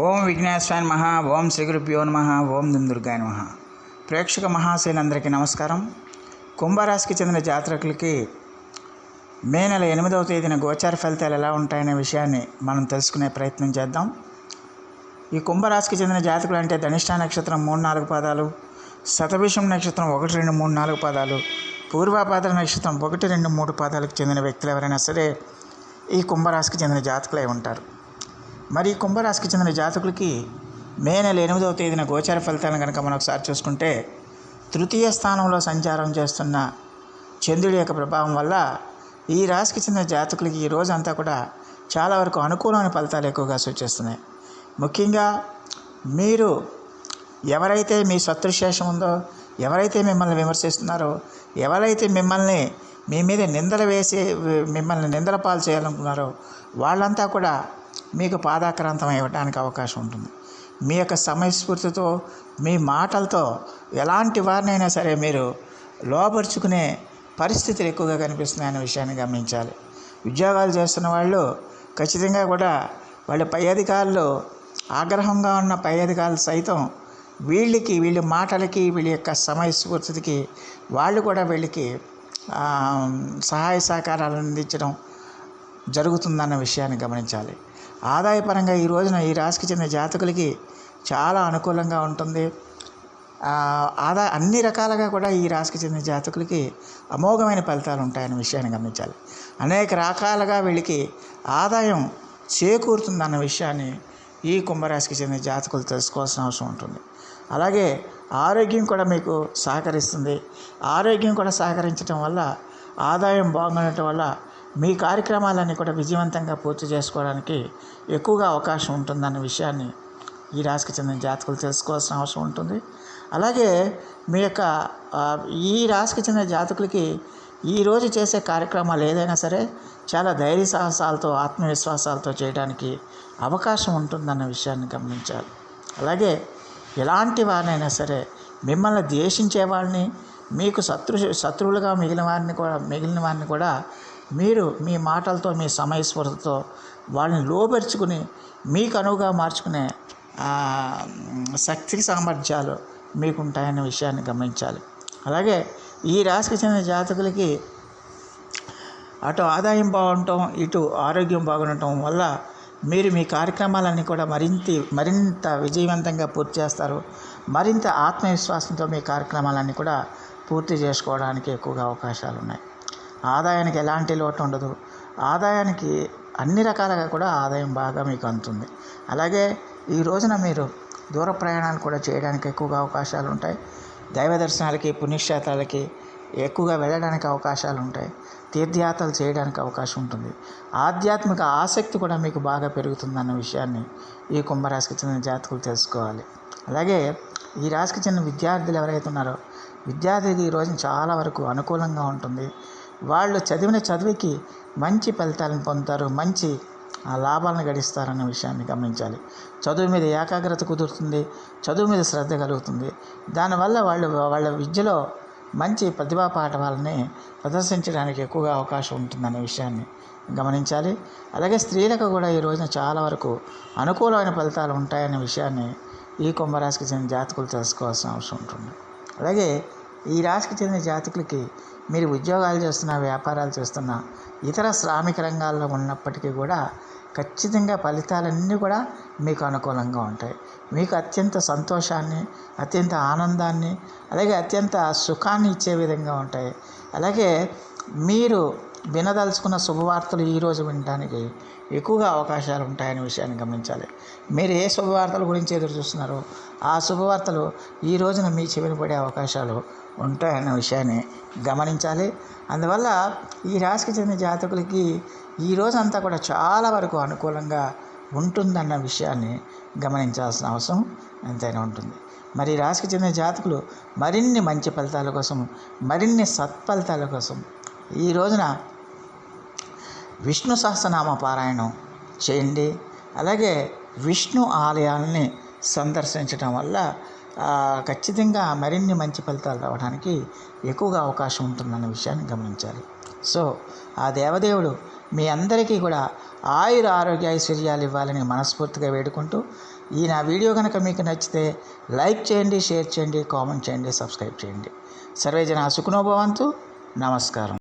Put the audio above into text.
ఓం విఘ్నేశ్వరాయ నమః. ఓం శ్రీ గురుభ్యో నమః. ఓం దుర్గాయ నమః. ప్రేక్షక మహాశైలందరికీ నమస్కారం. కుంభరాశికి చెందిన జాతకులకి మే నెల 8వ తేదీన గోచార ఫలితాలు ఎలా ఉంటాయనే విషయాన్ని మనం తెలుసుకునే ప్రయత్నం చేద్దాం. ఈ కుంభరాశికి చెందిన జాతకులు అంటే ధనిష్ఠా నక్షత్రం 3-4 పాదాలు, శతభిషం నక్షత్రం 1, 2, 3, 4 పాదాలు, పూర్వాభాద్ర నక్షత్రం 1, 2, 3 పాదాలకు చెందిన వ్యక్తులు ఎవరైనా సరే ఈ కుంభరాశికి చెందిన జాతకులై ఉంటారు. మరి కుంభరాశికి చెందిన జాతకులకి మే నెల 8వ తేదీన గోచార ఫలితాలను కనుక మనం ఒకసారి చూసుకుంటే, తృతీయ స్థానంలో సంచారం చేస్తున్న చంద్రుడి యొక్క ప్రభావం వల్ల ఈ రాశికి చెందిన జాతకులకి ఈ రోజంతా కూడా చాలా వరకు అనుకూలమైన ఫలితాలు ఎక్కువగా సూచిస్తున్నాయి. ముఖ్యంగా మీరు ఎవరైతే మీ శత్రుశేషం ఉందో, ఎవరైతే మిమ్మల్ని విమర్శిస్తున్నారో, ఎవరైతే మిమ్మల్ని మీ మీద నిందలు వేసి మిమ్మల్ని నిందల పాలు చేయాలనుకున్నారో వాళ్ళంతా కూడా మీకు పాదాక్రాంతం ఇవ్వడానికి అవకాశం ఉంటుంది. మీ యొక్క సమయస్ఫూర్తితో, మీ మాటలతో ఎలాంటి వారినైనా సరే మీరు లోపరుచుకునే పరిస్థితులు ఎక్కువగా కనిపిస్తున్నాయనే విషయాన్ని గమనించాలి. ఉద్యోగాలు చేస్తున్న వాళ్ళు ఖచ్చితంగా కూడా వాళ్ళ పై అధికారులు, ఆగ్రహంగా ఉన్న పై అధికారులు సైతం వీళ్ళ మాటలకి, వీళ్ళ యొక్క సమయస్ఫూర్తికి వాళ్ళు కూడా వీళ్ళకి సహాయ సహకారాలు అందించడం జరుగుతుందన్న విషయాన్ని గమనించాలి. ఆదాయపరంగా ఈ రోజున ఈ రాశికి చెందిన జాతకులకి చాలా అనుకూలంగా ఉంటుంది. అన్ని రకాలుగా కూడా ఈ రాశికి చెందిన జాతకులకి అమోఘమైన ఫలితాలు ఉంటాయనే విషయాన్ని గమనించాలి. అనేక రకాలుగా వీళ్ళకి ఆదాయం చేకూరుతుందన్న విషయాన్ని ఈ కుంభరాశికి చెందిన జాతకులు తెలుసుకోవాల్సిన అవసరం ఉంటుంది. అలాగే ఆరోగ్యం కూడా మీకు సహకరిస్తుంది. ఆరోగ్యం కూడా సహకరించడం వల్ల, ఆదాయం బాగుండటం వల్ల మీ కార్యక్రమాలన్నీ కూడా విజయవంతంగా పూర్తి చేసుకోవడానికి ఎక్కువగా అవకాశం ఉంటుందన్న విషయాన్ని ఈ రాశికి చెందిన జాతకులు తెలుసుకోవాల్సిన అవసరం ఉంటుంది. అలాగే మీ యొక్క ఈ రాశికి చెందిన జాతకులకి ఈరోజు చేసే కార్యక్రమాలు ఏదైనా సరే చాలా ధైర్య సాహసాలతో, ఆత్మవిశ్వాసాలతో చేయడానికి అవకాశం ఉంటుందన్న విషయాన్ని గమనించాలి. అలాగే ఎలాంటి వారినైనా సరే మిమ్మల్ని ద్వేషించే వాళ్ళని, మీకు శత్రువులుగా మిగిలిన వారిని కూడా మీరు మీ మాటలతో, మీ సమయస్ఫూర్తితో వాళ్ళని లోపరుచుకుని మీకు అనువుగా మార్చుకునే శక్తి సామర్థ్యాలు మీకు ఉంటాయనే విషయాన్ని గమనించాలి. అలాగే ఈ రాశికి చెందిన జాతకులకి అటు ఆదాయం బాగుండటం, ఇటు ఆరోగ్యం బాగుండటం వల్ల మీరు మీ కార్యక్రమాలన్నీ కూడా మరింత విజయవంతంగా పూర్తి చేస్తారు. మరింత ఆత్మవిశ్వాసంతో మీ కార్యక్రమాలన్నీ కూడా పూర్తి చేసుకోవడానికి ఎక్కువగా అవకాశాలు ఉన్నాయి. ఆదాయానికి ఎలాంటి లోటు ఉండదు. ఆదాయానికి అన్ని రకాలుగా కూడా ఆదాయం బాగా మీకు అందుతుంది. అలాగే ఈ రోజున మీరు దూర ప్రయాణాలు కూడా చేయడానికి ఎక్కువగా అవకాశాలు ఉంటాయి. దైవ దర్శనాలకి, పుణ్యక్షేత్రాలకి ఎక్కువగా వెళ్ళడానికి అవకాశాలు ఉంటాయి. తీర్థయాత్రలు చేయడానికి అవకాశం ఉంటుంది. ఆధ్యాత్మిక ఆసక్తి కూడా మీకు బాగా పెరుగుతుందన్న విషయాన్ని ఈ కుంభరాశికి చెందిన జాతకులు తెలుసుకోవాలి. అలాగే ఈ రాశికి చెందిన విద్యార్థులు ఎవరైతే ఉన్నారో విద్యార్థులకి ఈ రోజున చాలా వరకు అనుకూలంగా ఉంటుంది. వాళ్ళు చదివిన చదువుకి మంచి ఫలితాలను పొందుతారు, మంచి లాభాలను గడిస్తారన్న విషయాన్ని గమనించాలి. చదువు మీద ఏకాగ్రత కుదురుతుంది, చదువు మీద శ్రద్ధ కలుగుతుంది. దానివల్ల వాళ్ళ విద్యలో మంచి ప్రతిభా పాఠవాలని ప్రదర్శించడానికి ఎక్కువగా అవకాశం ఉంటుందనే విషయాన్ని గమనించాలి. అలాగే స్త్రీలకు కూడా ఈ రోజున చాలా వరకు అనుకూలమైన ఫలితాలు ఉంటాయనే విషయాన్ని ఈ కుంభరాశికి చెందిన జాతకులు తెలుసుకోవాల్సిన అవసరం ఉంటుంది. అలాగే ఈ రాశికి చెందిన జాతకులకి మీరు ఉద్యోగాలు చేస్తున్నా, వ్యాపారాలు చేస్తున్నా, ఇతర శ్రామిక రంగాల్లో ఉన్నప్పటికీ కూడా ఖచ్చితంగా ఫలితాలన్నీ కూడా మీకు అనుకూలంగా ఉంటాయి. మీకు అత్యంత సంతోషాన్ని, అత్యంత ఆనందాన్ని, అలాగే అత్యంత సుఖాన్ని ఇచ్చే విధంగా ఉంటాయి. అలాగే మీరు వినదలుచుకున్న శుభవార్తలు ఈరోజు వినడానికి ఎక్కువగా అవకాశాలు ఉంటాయనే విషయాన్ని గమనించాలి. మీరు ఏ శుభవార్తల గురించి ఎదురు చూస్తున్నారో ఆ శుభవార్తలు ఈ రోజున మీ చెవిన పడే అవకాశాలు ఉంటాయన్న విషయాన్ని గమనించాలి. అందువల్ల ఈ రాశికి చెందిన జాతకులకి ఈ రోజంతా కూడా చాలా వరకు అనుకూలంగా ఉంటుందన్న విషయాన్ని గమనించాల్సిన అవసరం ఎంతైనా ఉంటుంది. మరి ఈ రాశికి చెందిన జాతకులు మరిన్ని మంచి ఫలితాల కోసం, మరిన్ని సత్ఫలితాల కోసం ఈ రోజున విష్ణు సహస్రనామ పారాయణం చేయండి. అలాగే విష్ణు ఆలయాలని సందర్శించడం వల్ల ఖచ్చితంగా మరిన్ని మంచి ఫలితాలు రావడానికి ఎక్కువగా అవకాశం ఉంటుందన్న విషయాన్ని గమనించాలి. సో ఆ దేవదేవుడు మీ అందరికీ కూడా ఆయుర ఆరోగ్య ఐశ్వర్యాలు ఇవ్వాలని మనస్ఫూర్తిగా వేడుకుంటూ ఈ నా వీడియో కనుక మీకు నచ్చితే లైక్ చేయండి, షేర్ చేయండి, కామెంట్ చేయండి, సబ్స్క్రైబ్ చేయండి. సర్వే జన సుఖినో భవంతు. నమస్కారం.